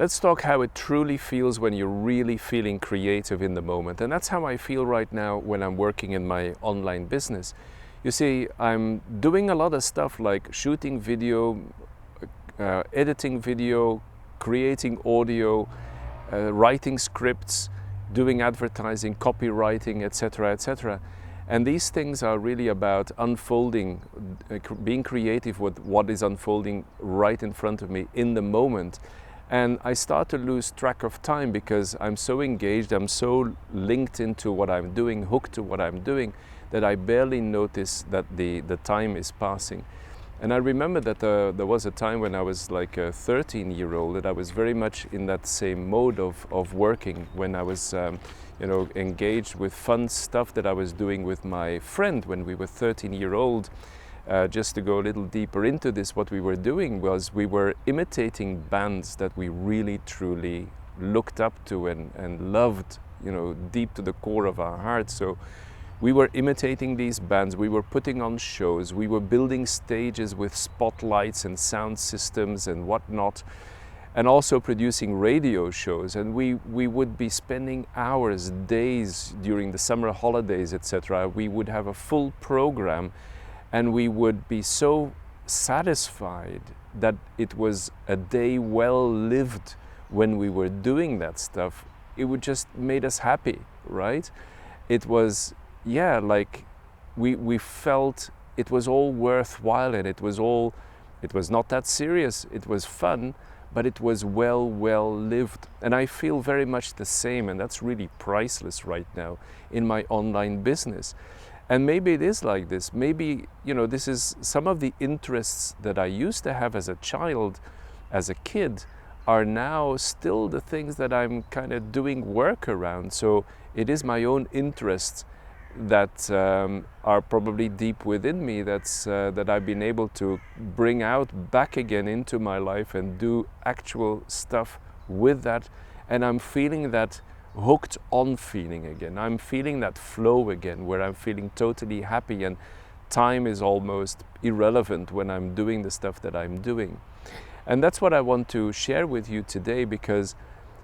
let's talk how it truly feels when you're really feeling creative in the moment. And that's how I feel right now when I'm working in my online business. You see, I'm doing a lot of stuff like shooting video, editing video, creating audio, writing scripts, doing advertising, copywriting, etc., etc. And these things are really about unfolding, being creative with what is unfolding right in front of me in the moment. And I start to lose track of time because I'm so engaged, I'm so linked into what I'm doing, hooked to what I'm doing, that I barely notice that the time is passing. And I remember that there was a time when I was like a 13-year-old that I was very much in that same mode of working, when I was engaged with fun stuff that I was doing with my friend when we were 13-year-old. Just to go a little deeper into this, what we were doing was we were imitating bands that we really truly looked up to and loved, deep to the core of our hearts. So we were imitating these bands, we were putting on shows, we were building stages with spotlights and sound systems and whatnot, and also producing radio shows. And we would be spending hours, days during the summer holidays, etc. We would have a full program, and we would be so satisfied that it was a day well lived when we were doing that stuff. It would just made us happy, right? It was, like we felt it was all worthwhile, and it was not that serious, it was fun, but it was well lived. And I feel very much the same, and that's really priceless right now in my online business. And maybe it is like this. Maybe, this is some of the interests that I used to have as a child, as a kid, are now still the things that I'm kind of doing work around. So it is my own interests that are probably deep within me, that I've been able to bring out back again into my life and do actual stuff with that. And I'm feeling that hooked on feeling again. I'm feeling that flow again, where I'm feeling totally happy and time is almost irrelevant when I'm doing the stuff that I'm doing. And that's what I want to share with you today, because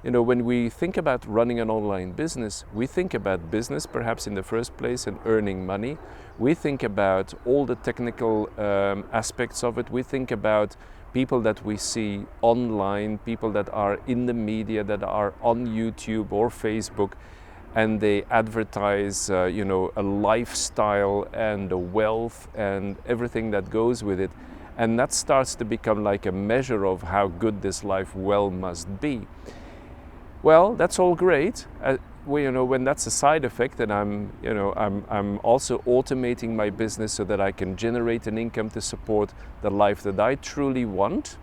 when we think about running an online business, we think about business perhaps in the first place and earning money. We think about all the technical aspects of it. We think about people that we see online, people that are in the media, that are on YouTube or Facebook, and they advertise a lifestyle and a wealth and everything that goes with it. And that starts to become like a measure of how good this life well must be. Well, that's all great. When that's a side effect, and I'm also automating my business so that I can generate an income to support the life that I truly want.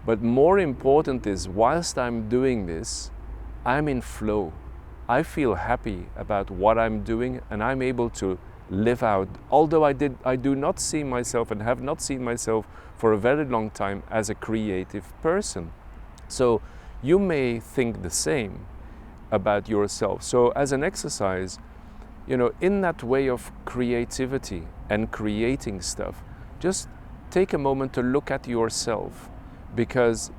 But more important is, whilst I'm doing this, I'm in flow. I feel happy about what I'm doing, and I'm able to live out. Although I do not see myself, and have not seen myself for a very long time, as a creative person. So you may think the same about yourself. So as an exercise, in that way of creativity and creating stuff, just take a moment to look at yourself, because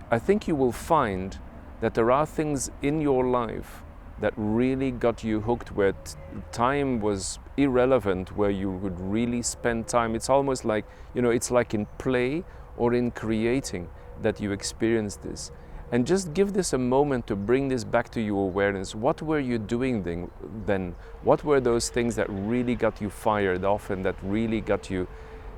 I think you will find that there are things in your life that really got you hooked, where time was irrelevant, where you would really spend time. It's almost like, it's like in play or in creating that you experience this. And just give this a moment to bring this back to your awareness. What were you doing then? What were those things that really got you fired off and that really got you,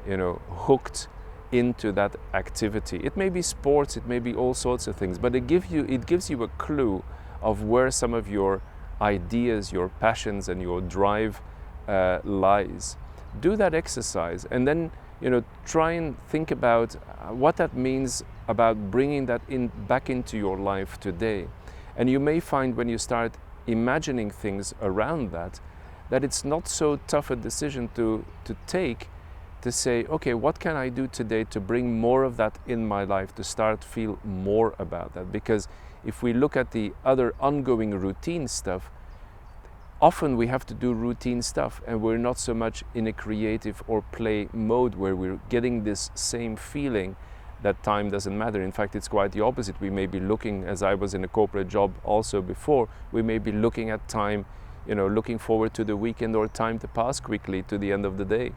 hooked into that activity? It may be sports, it may be all sorts of things, but it gives you a clue of where some of your ideas, your passions, and your drive lies. Do that exercise, and then try and think about what that means about bringing that back into your life today. And you may find, when you start imagining things around that it's not so tough a decision to take, to say, okay, what can I do today to bring more of that in my life, to start feel more about that? Because if we look at the other ongoing routine stuff, often we have to do routine stuff, and we're not so much in a creative or play mode where we're getting this same feeling that time doesn't matter. In fact, it's quite the opposite. We may be looking, as I was in a corporate job also before, we may be looking at time, looking forward to the weekend or time to pass quickly to the end of the day.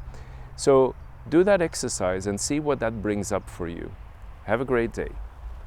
So do that exercise and see what that brings up for you. Have a great day.